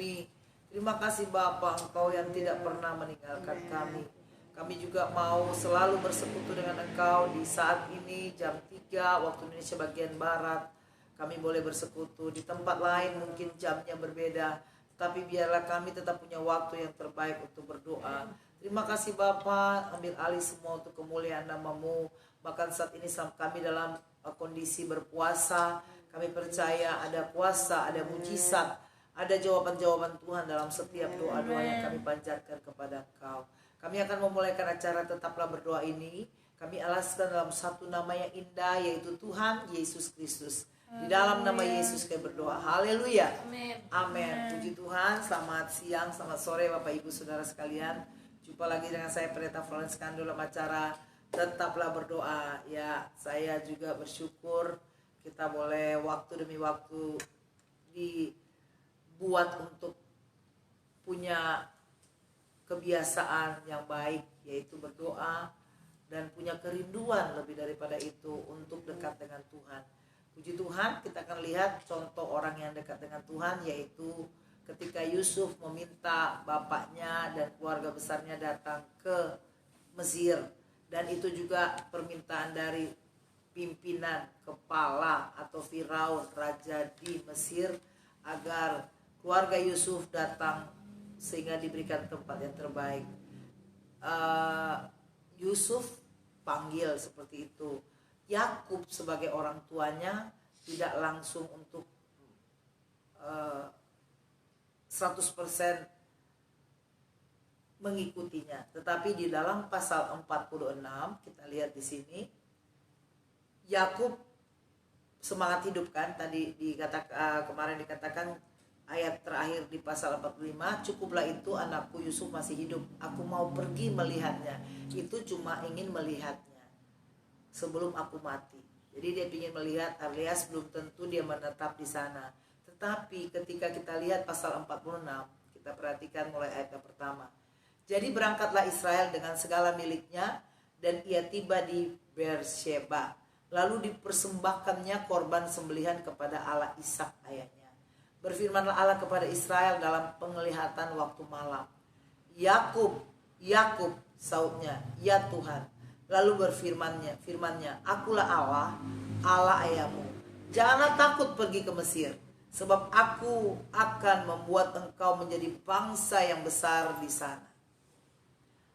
bumi. Terima kasih Bapa, Engkau yang tidak pernah meninggalkan kami. Kami juga mau selalu bersekutu dengan Engkau di saat ini jam 3 waktu Indonesia bagian Barat. Kami boleh bersekutu di tempat lain, mungkin jamnya berbeda, tapi biarlah kami tetap punya waktu yang terbaik untuk berdoa. Terima kasih Bapa, ambil alih semua untuk kemuliaan nama-Mu. Bahkan saat ini kami dalam kondisi berpuasa, kami percaya ada kuasa, ada mujizat, ada jawaban-jawaban Tuhan dalam setiap doa-doa yang kami panjatkan kepada Engkau. Kami akan memulaikan acara Tetaplah Berdoa ini. Kami alaskan dalam satu nama yang indah, yaitu Tuhan Yesus Kristus. Di dalam nama Yesus kami berdoa. Haleluya. Amin. Puji Tuhan. Selamat siang, selamat sore Bapak Ibu Saudara sekalian. Jumpa lagi dengan saya Pendeta Florence Kando dalam acara Tetaplah Berdoa. Ya, saya juga bersyukur kita boleh waktu demi waktu dibuat untuk punya kebiasaan yang baik, yaitu berdoa dan punya kerinduan lebih daripada itu untuk dekat dengan Tuhan. Puji Tuhan, kita akan lihat contoh orang yang dekat dengan Tuhan, yaitu ketika Yusuf meminta bapaknya dan keluarga besarnya datang ke Mesir. Dan itu juga permintaan dari pimpinan, kepala atau Firaun, raja di Mesir, agar keluarga Yusuf datang sehingga diberikan tempat yang terbaik. Yusuf panggil seperti itu. Yakub sebagai orang tuanya tidak langsung untuk 100% mengikutinya, tetapi di dalam pasal 46 kita lihat di sini Yakub semangat hidup kan, tadi kemarin dikatakan ayat terakhir di pasal 45, cukuplah itu anakku Yusuf masih hidup, aku mau pergi melihatnya. Itu cuma ingin melihatnya sebelum aku mati. Jadi dia ingin melihat, alias belum tentu dia menetap di sana. Tetapi ketika kita lihat pasal 46, kita perhatikan mulai ayat yang pertama. Jadi berangkatlah Israel dengan segala miliknya, dan ia tiba di Beersheba. Lalu dipersembahkannya korban sembelihan kepada Allah Ishak ayahnya. Berfirmanlah Allah kepada Israel dalam penglihatan waktu malam. Yakub, Yakub, sautnya, ya Tuhan. Lalu firmannya, akulah Allah, Allah ayahmu. Janganlah takut pergi ke Mesir, sebab aku akan membuat engkau menjadi bangsa yang besar di sana.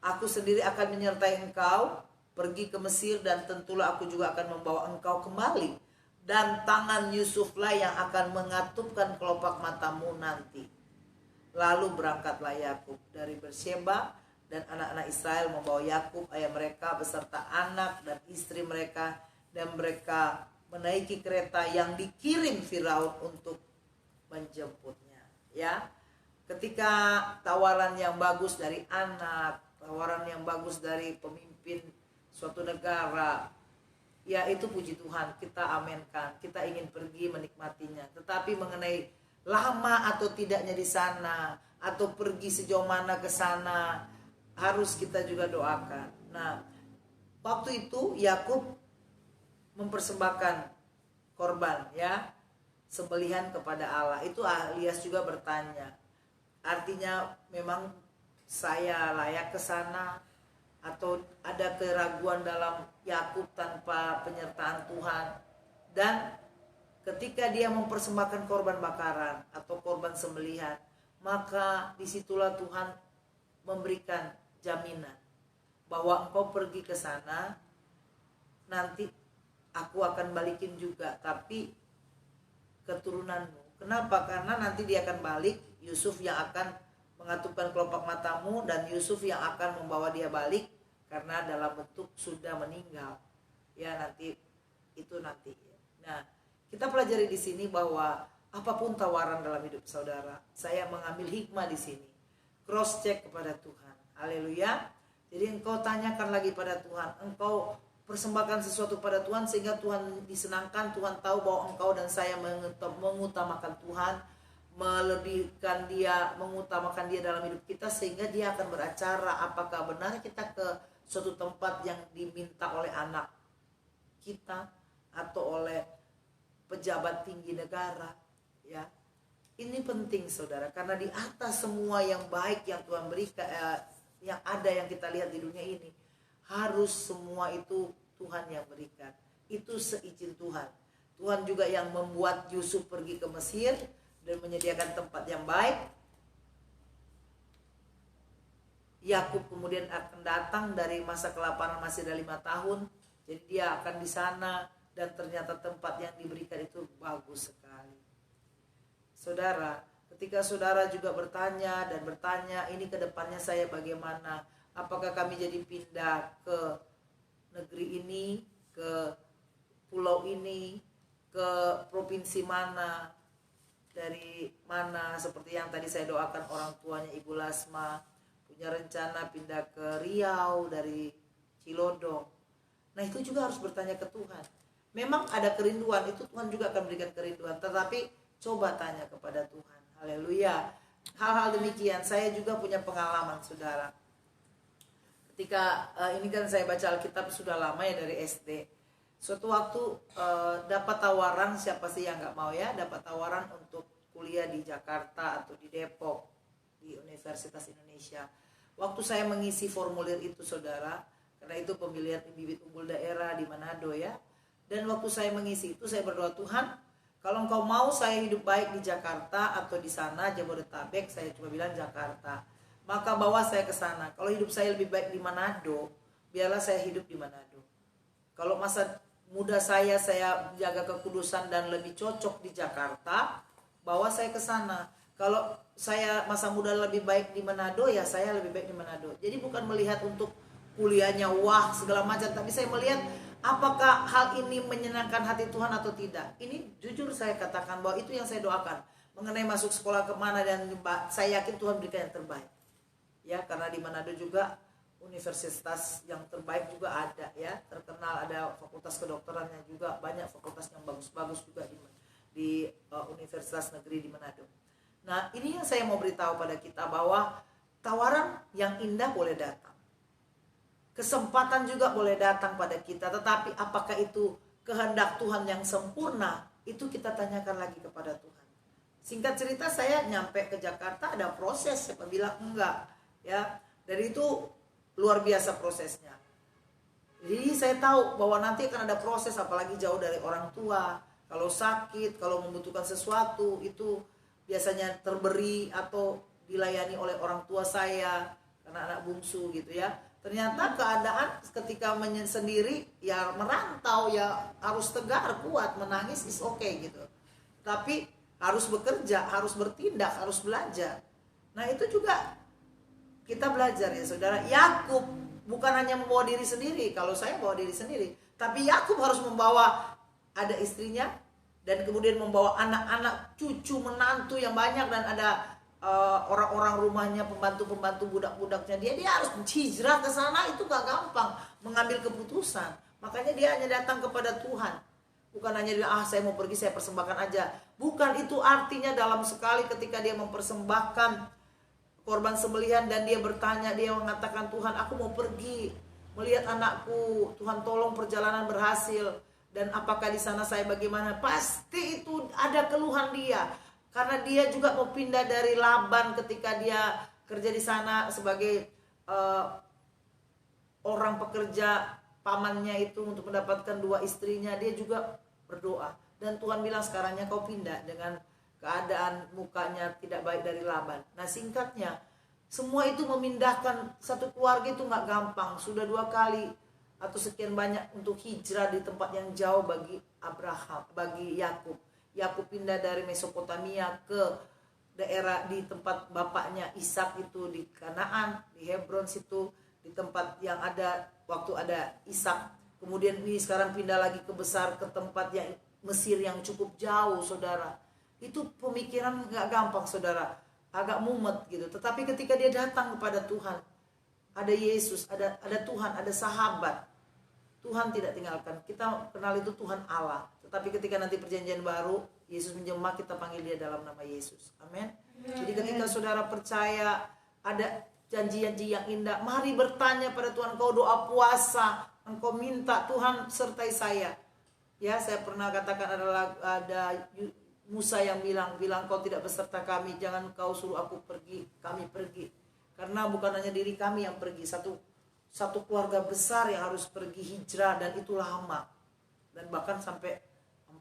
Aku sendiri akan menyertai engkau pergi ke Mesir, dan tentulah aku juga akan membawa engkau kembali. Dan tangan Yusuflah yang akan mengatupkan kelopak matamu nanti. Lalu berangkatlah Yakub dari Beersheba, dan anak-anak Israel membawa Yakub ayah mereka beserta anak dan istri mereka, dan mereka menaiki kereta yang dikirim Firaun untuk menjemputnya. Ya, ketika tawaran yang bagus dari anak, tawaran yang bagus dari pemimpin suatu negara, ya itu puji Tuhan, kita amenkan, kita ingin pergi menikmatinya. Tetapi mengenai lama atau tidaknya di sana, atau pergi sejauh mana ke sana, harus kita juga doakan. Nah, waktu itu Yakub mempersembahkan korban, ya, sembelihan kepada Allah. Itu alias juga bertanya, artinya memang saya layak ke sana, atau ada keraguan dalam Yakub tanpa penyertaan Tuhan. Dan ketika dia mempersembahkan korban bakaran atau korban sembelihan, maka disitulah Tuhan memberikan jaminan bahwa engkau pergi ke sana, nanti aku akan balikin juga, tapi keturunanmu. Kenapa? Karena nanti dia akan balik, Yusuf yang akan mengatupkan kelopak matamu, dan Yusuf yang akan membawa dia balik karena dalam bentuk sudah meninggal. Ya, nanti itu nanti. Nah, kita pelajari di sini bahwa apapun tawaran dalam hidup saudara, saya mengambil hikmah di sini. Cross check kepada Tuhan. Haleluya. Jadi engkau tanyakan lagi pada Tuhan, engkau persembahkan sesuatu pada Tuhan sehingga Tuhan disenangkan. Tuhan tahu bahwa engkau dan saya mengutamakan Tuhan, melebihkan dia, mengutamakan dia dalam hidup kita, sehingga dia akan beracara apakah benar kita ke suatu tempat yang diminta oleh anak kita atau oleh pejabat tinggi negara, ya. Ini penting saudara, karena di atas semua yang baik yang Tuhan berikan, yang ada yang kita lihat di dunia ini, harus semua itu Tuhan yang berikan. Itu seizin Tuhan. Tuhan juga yang membuat Yusuf pergi ke Mesir dan menyediakan tempat yang baik. Yakub kemudian akan datang dari masa kelaparan, masih ada 5 tahun. Jadi dia akan di sana, dan ternyata tempat yang diberikan itu bagus sekali. Saudara, ketika saudara juga bertanya, ini ke depannya saya bagaimana? Apakah kami jadi pindah ke negeri ini, ke pulau ini, ke provinsi mana, dari mana, seperti yang tadi saya doakan orang tuanya Ibu Lasma, punya rencana pindah ke Riau dari Cilodong. Nah itu juga harus bertanya ke Tuhan. Memang ada kerinduan, itu Tuhan juga akan berikan kerinduan, tetapi coba tanya kepada Tuhan. Haleluya. Hal-hal demikian saya juga punya pengalaman saudara. Ketika ini kan saya baca Alkitab sudah lama ya, dari SD. Suatu waktu dapat tawaran, siapa sih yang gak mau ya, dapat tawaran untuk kuliah di Jakarta atau di Depok, di Universitas Indonesia. Waktu saya mengisi formulir itu saudara, karena itu pemilihan bibit unggul daerah di Manado ya. Dan waktu saya mengisi itu saya berdoa, Tuhan, kalau Engkau mau saya hidup baik di Jakarta atau di sana Jabodetabek, saya coba bilang Jakarta, maka bawa saya ke sana. Kalau hidup saya lebih baik di Manado, biarlah saya hidup di Manado. Kalau masa muda saya jaga kekudusan dan lebih cocok di Jakarta, bawa saya ke sana. Kalau saya masa muda lebih baik di Manado, ya saya lebih baik di Manado. Jadi bukan melihat untuk kuliahnya wah segala macam, tapi saya melihat apakah hal ini menyenangkan hati Tuhan atau tidak. Ini jujur saya katakan bahwa itu yang saya doakan. Mengenai masuk sekolah kemana, dan saya yakin Tuhan berikan yang terbaik. Ya, karena di Manado juga universitas yang terbaik juga ada ya. Terkenal, ada fakultas kedokterannya juga, banyak fakultas yang bagus-bagus juga di Universitas Negeri di Manado. Nah, ini yang saya mau beritahu pada kita, bahwa tawaran yang indah boleh datang. Kesempatan juga boleh datang pada kita, tetapi apakah itu kehendak Tuhan yang sempurna? Itu kita tanyakan lagi kepada Tuhan. Singkat cerita, saya nyampe ke Jakarta ada proses, siapa bilang enggak ya. Dari itu luar biasa prosesnya. Jadi saya tahu bahwa nanti akan ada proses, apalagi jauh dari orang tua. Kalau sakit, kalau membutuhkan sesuatu, itu biasanya terberi atau dilayani oleh orang tua saya, karena anak bungsu gitu ya. Ternyata keadaan ketika sendiri ya, merantau ya, harus tegar, kuat, menangis is okay gitu. Tapi harus bekerja, harus bertindak, harus belajar. Nah itu juga kita belajar ya saudara. Yakub bukan hanya membawa diri sendiri, kalau saya bawa diri sendiri, tapi Yakub harus membawa, ada istrinya, dan kemudian membawa anak-anak, cucu, menantu yang banyak, dan ada orang-orang rumahnya, pembantu-pembantu, budak-budaknya. Dia harus hijrah ke sana, itu gak gampang mengambil keputusan. Makanya dia hanya datang kepada Tuhan. Bukan hanya dia, saya mau pergi, saya persembahkan aja. Bukan itu artinya. Dalam sekali ketika dia mempersembahkan korban sembelihan dan dia bertanya, dia mengatakan, Tuhan aku mau pergi melihat anakku, Tuhan tolong perjalanan berhasil, dan apakah di sana saya bagaimana. Pasti itu ada keluhan dia, karena dia juga mau pindah dari Laban ketika dia kerja di sana sebagai orang pekerja pamannya itu, untuk mendapatkan 2 istrinya. Dia juga berdoa, dan Tuhan bilang sekarangnya kau pindah dengan keadaan mukanya tidak baik dari Laban. Nah singkatnya, semua itu memindahkan satu keluarga itu gak gampang. Sudah 2 kali atau sekian banyak untuk hijrah di tempat yang jauh bagi Abraham, bagi Yakub. Yakub pindah dari Mesopotamia ke daerah di tempat bapaknya Ishak itu, di Kanaan, di Hebron situ, di tempat yang ada waktu ada Ishak. Kemudian ini sekarang pindah lagi ke tempat yang Mesir yang cukup jauh saudara. Itu pemikiran gak gampang saudara, agak mumet gitu. Tetapi ketika dia datang kepada Tuhan, ada Yesus, ada Tuhan, ada sahabat, Tuhan tidak tinggalkan. Kita kenal itu Tuhan Allah. Tetapi ketika nanti perjanjian baru, Yesus menjelma, kita panggil dia dalam nama Yesus. Amin. Jadi ketika saudara percaya ada janji-janji yang indah, mari bertanya pada Tuhan. Engkau doa puasa, engkau minta Tuhan sertai saya. Ya, saya pernah katakan ada Musa yang bilang kau tidak beserta kami, jangan kau suruh aku pergi, kami pergi. Karena bukan hanya diri kami yang pergi, satu keluarga besar yang harus pergi hijrah, dan itu lama. Dan bahkan sampai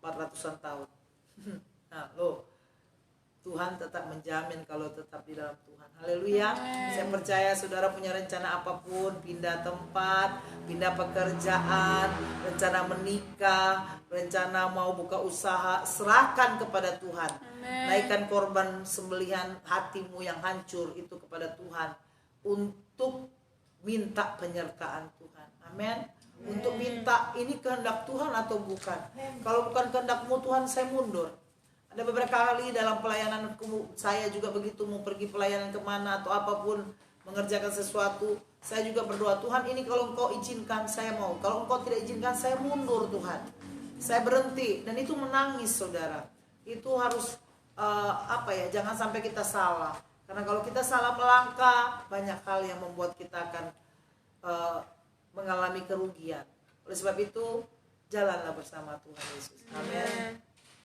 400-an tahun. Nah, Tuhan tetap menjamin kalau tetap di dalam Tuhan. Haleluya. Saya percaya saudara punya rencana apapun, pindah tempat, pindah pekerjaan, rencana menikah, rencana mau buka usaha, serahkan kepada Tuhan. Naikkan korban sembelihan hatimu yang hancur itu kepada Tuhan untuk minta penyertaan Tuhan. Amin. Untuk minta ini kehendak Tuhan atau bukan. Kalau bukan kehendakmu Tuhan, saya mundur. Ada beberapa kali dalam pelayanan saya juga begitu, mau pergi pelayanan kemana atau apapun, mengerjakan sesuatu, saya juga berdoa, Tuhan ini kalau Engkau izinkan saya mau, kalau Engkau tidak izinkan saya mundur Tuhan, saya berhenti. Dan itu menangis saudara. Itu harus jangan sampai kita salah. Karena kalau kita salah melangkah, banyak hal yang membuat kita akan mengalami kerugian. Oleh sebab itu, jalanlah bersama Tuhan Yesus. Amin.